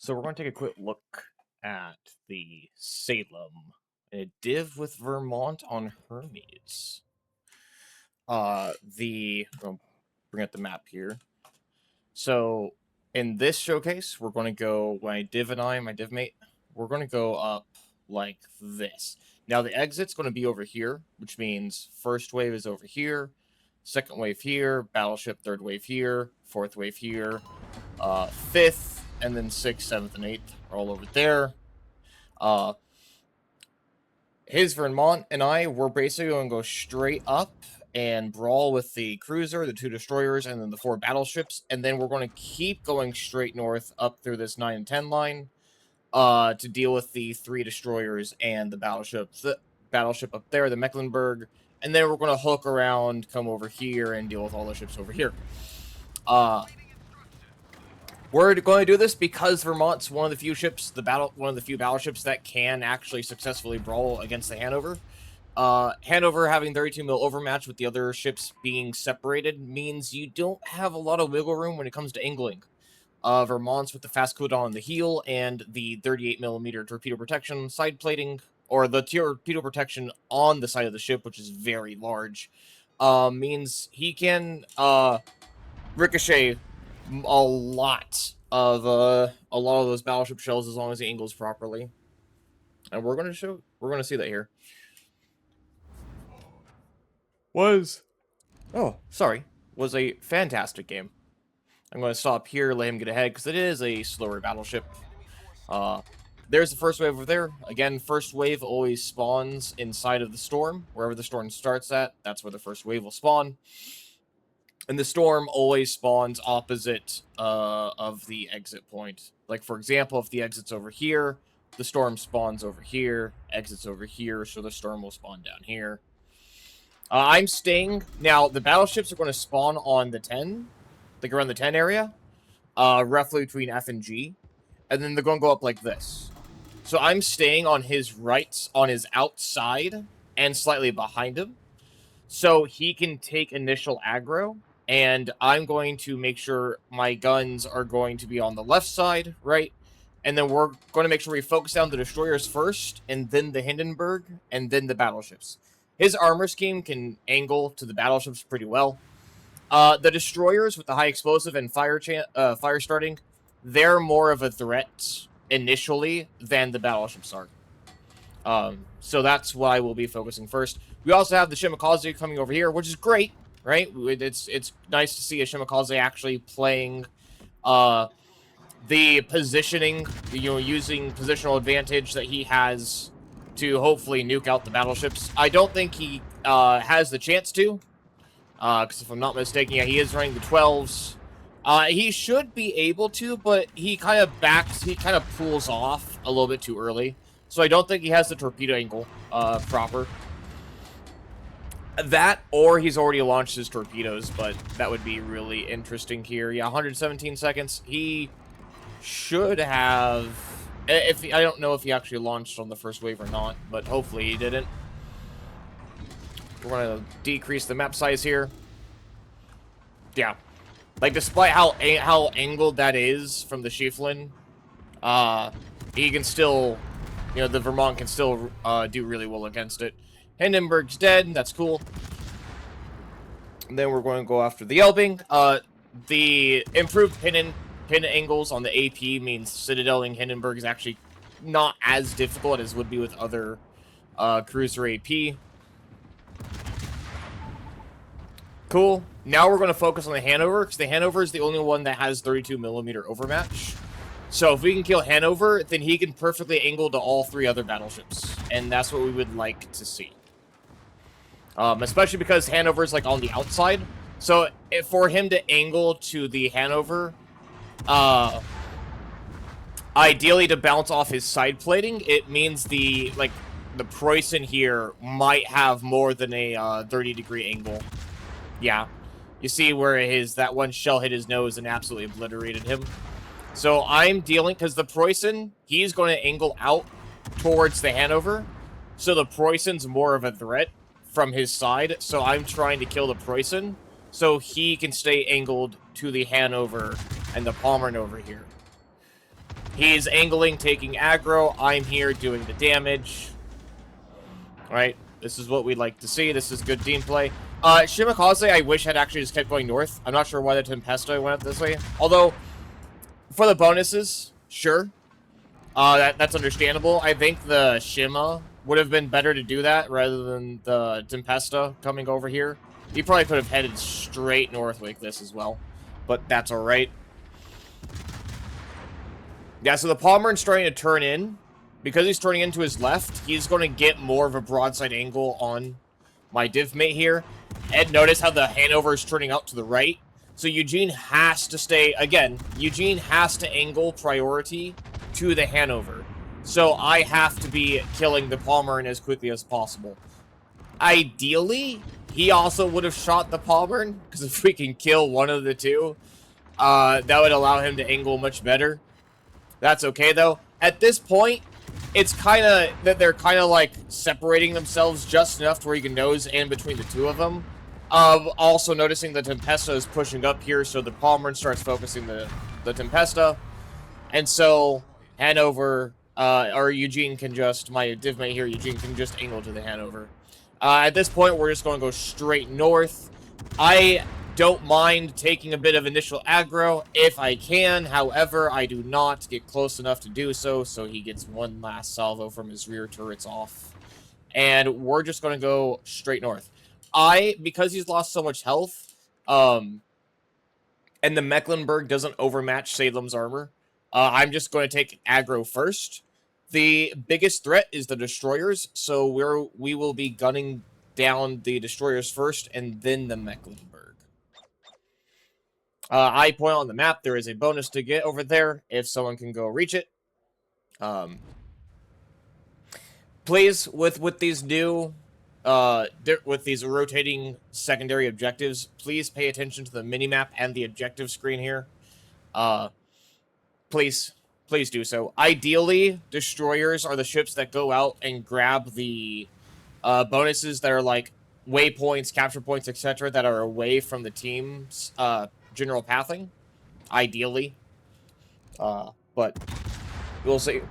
So we're going to take a quick look at the Salem, a div with Vermont on Hermes. I'll bring up the map here. So in this showcase, we're going to go, my div and my div mate, we're going to go up like this. Now the exit's going to be over here, which means first wave is over here, second wave here, battleship, third wave here, fourth wave here, fifth, and then sixth, seventh, and eighth are all over there. His Vermont and I, we're basically going to go straight up and brawl with the cruiser, the two destroyers, and then the four battleships, and then we're going to keep going straight north up through this 9 and 10 line to deal with the three destroyers and the battleships. The battleship up there, the Mecklenburg, and then we're going to hook around, come over here, and deal with all the ships over here. We're going to do this because Vermont's one of the few ships, one of the few battleships that can actually successfully brawl against the Hanover. Hanover having 32 mil overmatch with the other ships being separated means you don't have a lot of wiggle room when it comes to angling. Vermont's with the fast cooldown on the heel and the 38 millimeter torpedo protection side plating, or the torpedo protection on the side of the ship, which is very large, means he can ricochet a lot of those battleship shells as long as he angles properly, and we're going to see that here. Was a fantastic game. I'm going to stop here, let him get ahead because it is a slower battleship. There's the first wave over there. Again, first wave always spawns inside of the storm. Wherever the storm starts at, that's where the first wave will spawn. And the storm always spawns opposite of the exit point. Like, for example, if the exit's over here, the storm spawns over here, exits over here, so the storm will spawn down here. I'm staying... Now, the battleships are going to spawn on the 10, like around the 10 area, roughly between F and G, and then they're going to go up like this. So I'm staying on his right, on his outside, and slightly behind him, so he can take initial aggro. And I'm going to make sure my guns are going to be on the left side, right? And then we're going to make sure we focus down the destroyers first, and then the Hindenburg, and then the battleships. His armor scheme can angle to the battleships pretty well. The destroyers with the high explosive and fire starting, they're more of a threat initially than the battleships are. So that's what I will be focusing first. We also have the Shimakaze coming over here, which is great. Right, it's nice to see a Shimakaze actually playing the positioning, using positional advantage that he has to hopefully nuke out the battleships. I don't think he has the chance to, because if I'm not mistaken, yeah, he is running the 12s. He should be able to, but he kind of pulls off a little bit too early. So I don't think he has the torpedo angle proper. That, or he's already launched his torpedoes, but that would be really interesting here. Yeah, 117 seconds. He should have... I don't know if he actually launched on the first wave or not, but hopefully he didn't. We're going to decrease the map size here. Yeah. Like, despite how angled that is from the Schieffelin, he can still... the Vermont can still do really well against it. Hindenburg's dead. That's cool. And then we're going to go after the Elbing. The improved pin angles on the AP means citadeling Hindenburg is actually not as difficult as would be with other cruiser AP. Cool. Now we're going to focus on the Hanover, because the Hanover is the only one that has 32 millimeter overmatch. So if we can kill Hanover, then he can perfectly angle to all three other battleships. And that's what we would like to see. Especially because Hanover is like on the outside. So for him to angle to the Hanover, ideally to bounce off his side plating, it means the Preußen here might have more than a 30-degree angle. Yeah. You see where that one shell hit his nose and absolutely obliterated him. So I'm dealing, because the Preußen, he's going to angle out towards the Hanover. So the Preußen's more of a threat from his side. So I'm trying to kill the Preußen so he can stay angled to the Hanover and the Pommern over here. He's angling, taking aggro. I'm here doing the damage. Right? This is what we'd like to see. This is good team play. Shimakaze, I wish had actually just kept going north. I'm not sure why the Tempesta went up this way. Although, for the bonuses, sure. That's understandable. I think the Shima would have been better to do that rather than the Tempesta coming over here. He probably could have headed straight north like this as well. But that's alright. Yeah, so the Pomeran's starting to turn in. Because he's turning into his left, he's going to get more of a broadside angle on my div mate here. And notice how the Hanover is turning out to the right. So Eugene has to stay, again, Eugene has to angle priority to the Hanover. So I have to be killing the Pomeran as quickly as possible. Ideally, he also would have shot the Pomeran, because if we can kill one of the two, that would allow him to angle much better. That's okay, though. At this point, it's kind of that they're kind of like separating themselves just enough to where you can nose in between the two of them. Also noticing the Tempesta is pushing up here, so the Pomeran starts focusing the Tempesta. And so Hanover, or Eugene can just, my div mate here, Eugene can just angle to the Hanover. At this point, we're just going to go straight north. I don't mind taking a bit of initial aggro if I can. However, I do not get close enough to do so, so he gets one last salvo from his rear turrets off. And we're just going to go straight north. Because he's lost so much health, and the Mecklenburg doesn't overmatch Salem's armor, I'm just going to take aggro first. The biggest threat is the destroyers, so we will be gunning down the destroyers first, and then the Mecklenburg. I point on the map, there is a bonus to get over there, if someone can go reach it. Please, with these new, with these rotating secondary objectives, please pay attention to the minimap and the objective screen here. Please do so. Ideally, destroyers are the ships that go out and grab the bonuses that are like waypoints, capture points, etc., that are away from the team's general pathing, ideally. But we'll see.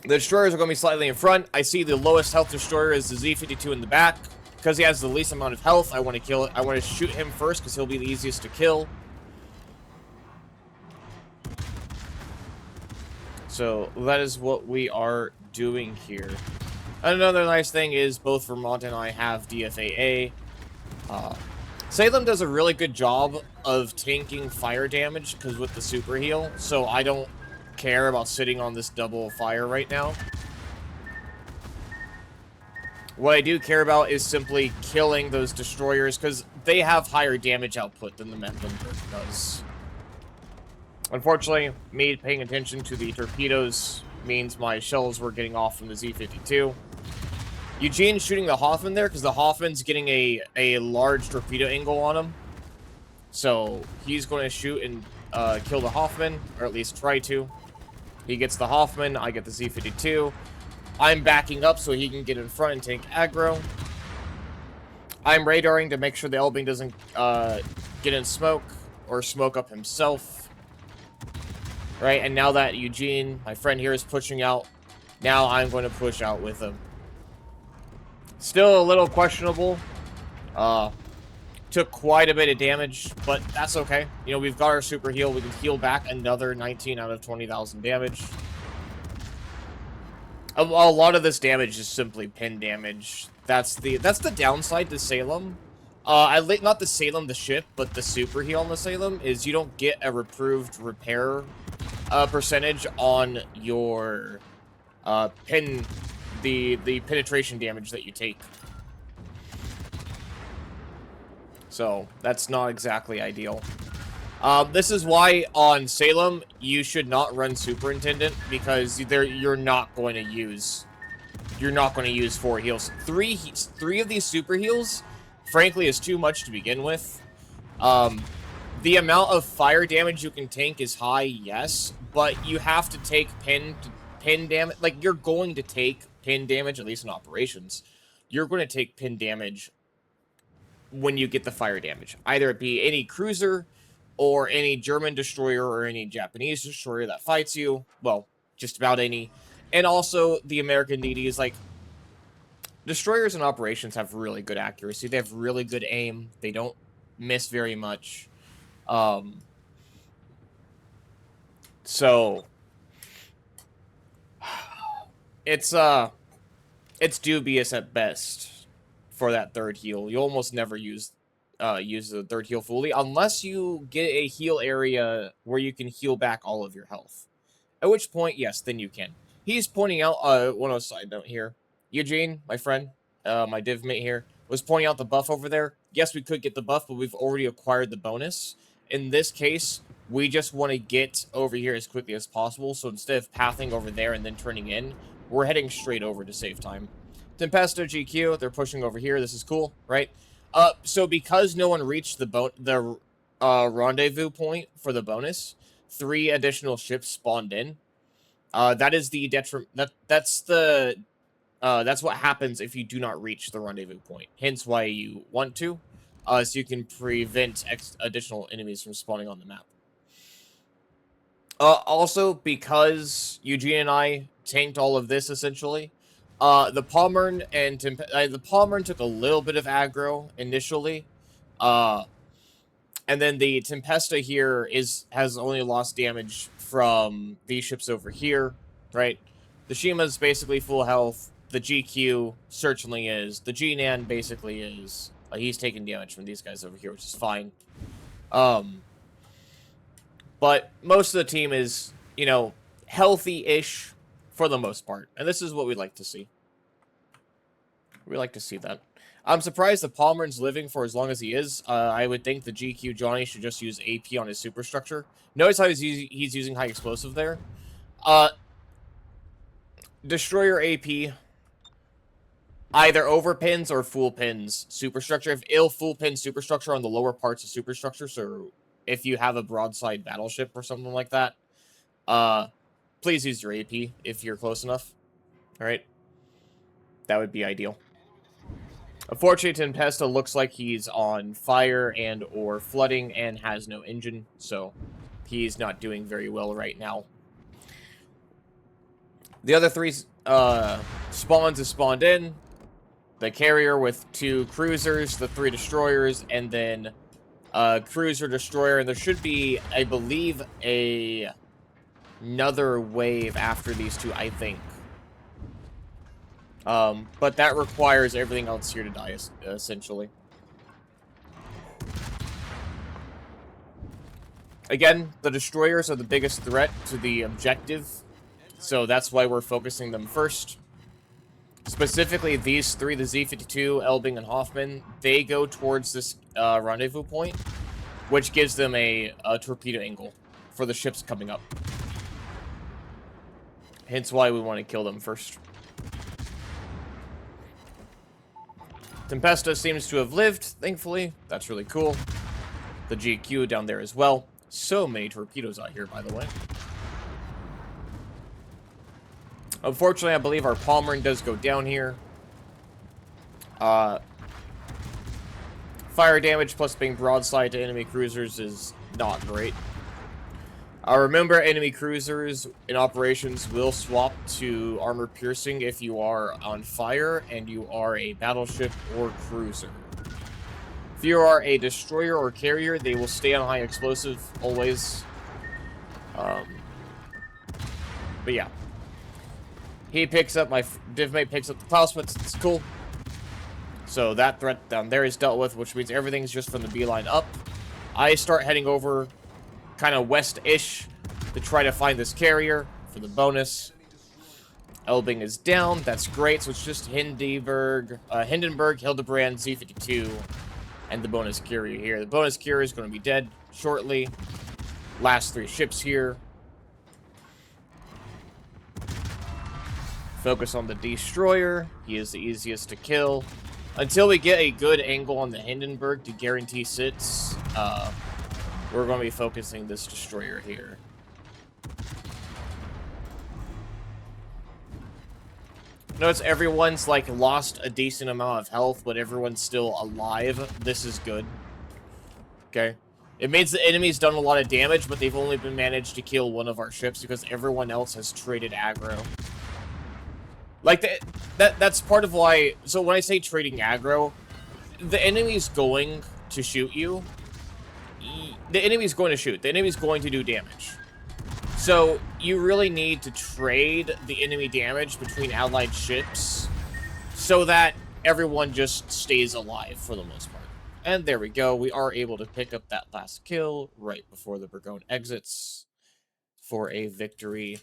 The destroyers are going to be slightly in front. I see the lowest health destroyer is the Z-52 in the back. Because he has the least amount of health, I want to kill it. I want to shoot him first because he'll be the easiest to kill. So that is what we are doing here. Another nice thing is both Vermont and I have DFAA. Salem does a really good job of tanking fire damage because with the super heal, so I don't care about sitting on this double fire right now. What I do care about is simply killing those destroyers because they have higher damage output than the Mecklenburg does. Unfortunately, me paying attention to the torpedoes means my shells were getting off from the Z-52. Eugene's shooting the Hoffman there because the Hoffman's getting a large torpedo angle on him. So he's going to shoot and kill the Hoffman, or at least try to. He gets the Hoffman, I get the Z-52. I'm backing up so he can get in front and take aggro. I'm radaring to make sure the Elbing doesn't get in smoke or smoke up himself. Right, and now that Eugene, my friend here, is pushing out, now I'm going to push out with him. Still a little questionable. Took quite a bit of damage, but that's okay. You know, we've got our super heal. We can heal back another 19 out of 20,000 damage. A lot of this damage is simply pin damage. That's the downside to Salem. Not the Salem, the ship, but the super heal on the Salem is you don't get a reproved repair percentage on your the penetration damage that you take. So that's not exactly ideal. This is why on Salem you should not run Superintendent because you're not going to use 4 heals. Three of these super heals, frankly, is too much to begin with. The amount of fire damage you can tank is high, yes, but you have to take pin damage. Like, you're going to take pin damage, at least in operations. You're going to take pin damage when you get the fire damage. Either it be any cruiser, or any German destroyer or any Japanese destroyer that fights you. Well, just about any. And also the American DD is like, destroyers and operations have really good accuracy. They have really good aim. They don't miss very much. So it's dubious at best for that third heal. You almost never use the third heal fully unless you get a heal area where you can heal back all of your health. At which point, yes, then you can. He's pointing out one side note here. Eugene, my friend, my div mate here, was pointing out the buff over there. Yes, we could get the buff, but we've already acquired the bonus. In this case, we just want to get over here as quickly as possible. So instead of pathing over there and then turning in, we're heading straight over to save time. Tempesto GQ, they're pushing over here. This is cool, right? So because no one reached the rendezvous point for the bonus, 3 additional ships spawned in. That is the detriment. That's what happens if you do not reach the rendezvous point. Hence why you want to, so you can prevent additional enemies from spawning on the map. Also, because Eugene and I tanked all of this essentially, the Palmern and the Palmern took a little bit of aggro initially, and then the Tempesta here has only lost damage from these ships over here, right? The Shima's basically full health. The GQ certainly is. The G-Nan basically is. He's taking damage from these guys over here, which is fine. But most of the team is, you know, healthy-ish for the most part. And this is what we like to see. We like to see that. I'm surprised the Palmern's living for as long as he is. I would think the GQ Johnny should just use AP on his superstructure. Notice how he's using high explosive there. Destroyer AP either overpins or full pins superstructure. If it'll full pin superstructure on the lower parts of superstructure, so if you have a broadside battleship or something like that, please use your AP if you're close enough. All right, that would be ideal. Unfortunately, Tempesta looks like he's on fire and or flooding and has no engine, so he's not doing very well right now. The other 3 spawns have spawned in. The carrier with 2 cruisers, the 3 destroyers, and then cruiser, destroyer, and there should be, I believe, another wave after these 2, I think. But that requires everything else here to die, essentially. Again, the destroyers are the biggest threat to the objective, so that's why we're focusing them first. Specifically, these 3, the Z-52, Elbing, and Hoffman, they go towards this rendezvous point, which gives them a torpedo angle for the ships coming up. Hence why we want to kill them first. Tempesta seems to have lived, thankfully. That's really cool. The GQ down there as well. So many torpedoes out here, by the way. Unfortunately, I believe our Palmern does go down here. Fire damage plus being broadside to enemy cruisers is not great. Remember, enemy cruisers in operations will swap to armor piercing if you are on fire and you are a battleship or cruiser. If you are a destroyer or carrier, they will stay on high explosive always. But yeah. He picks up, my divmate picks up the Klauswitz, it's cool. So that threat down there is dealt with, which means everything's just from the beeline up. I start heading over kind of west-ish to try to find this carrier for the bonus. Elbing is down, that's great, so it's just Hindenburg, Hildebrand, Z-52, and the bonus carrier here. The bonus carrier is going to be dead shortly. Last 3 ships here. Focus on the destroyer. He is the easiest to kill. Until we get a good angle on the Hindenburg to guarantee sits, we're going to be focusing this destroyer here. Notice everyone's like lost a decent amount of health, but everyone's still alive. This is good. Okay. It means the enemy's done a lot of damage, but they've only been managed to kill one of our ships because everyone else has traded aggro. Like, that's part of why... So when I say trading aggro, the enemy's going to shoot you. The enemy's going to shoot. The enemy's going to do damage. So you really need to trade the enemy damage between allied ships so that everyone just stays alive for the most part. And there we go. We are able to pick up that last kill right before the Burgone exits for a victory.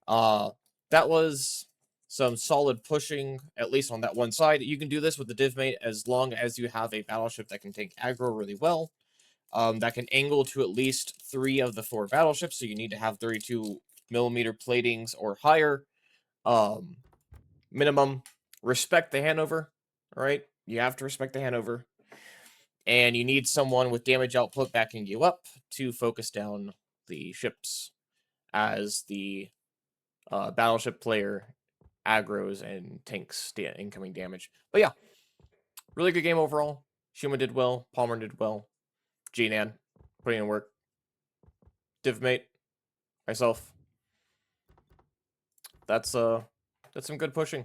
That was some solid pushing, at least on that one side. You can do this with the divmate as long as you have a battleship that can take aggro really well. That can angle to at least 3 of the 4 battleships, so you need to have 32mm platings or higher. Minimum. Respect the Hanover, alright? You have to respect the Hanover. And you need someone with damage output backing you up to focus down the ships as the battleship player aggroes and tanks incoming damage. But yeah, really good game overall. Shuma did well. Palmer did well. G-Nan putting in work. Divmate. Myself. That's some good pushing.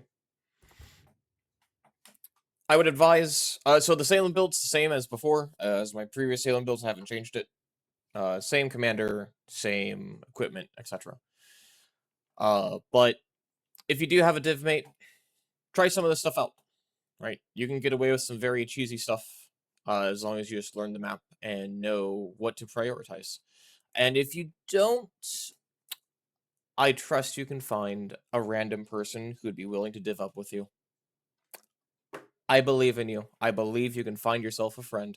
I would advise, so the Salem build's the same as before, as my previous Salem builds. I haven't changed it. Same commander, same equipment, etc. But if you do have a divmate, try some of this stuff out, right? You can get away with some very cheesy stuff as long as you just learn the map and know what to prioritize. And if you don't, I trust you can find a random person who'd be willing to div up with you. I believe in you. I believe you can find yourself a friend.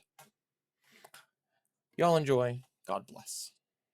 Y'all enjoy. God bless.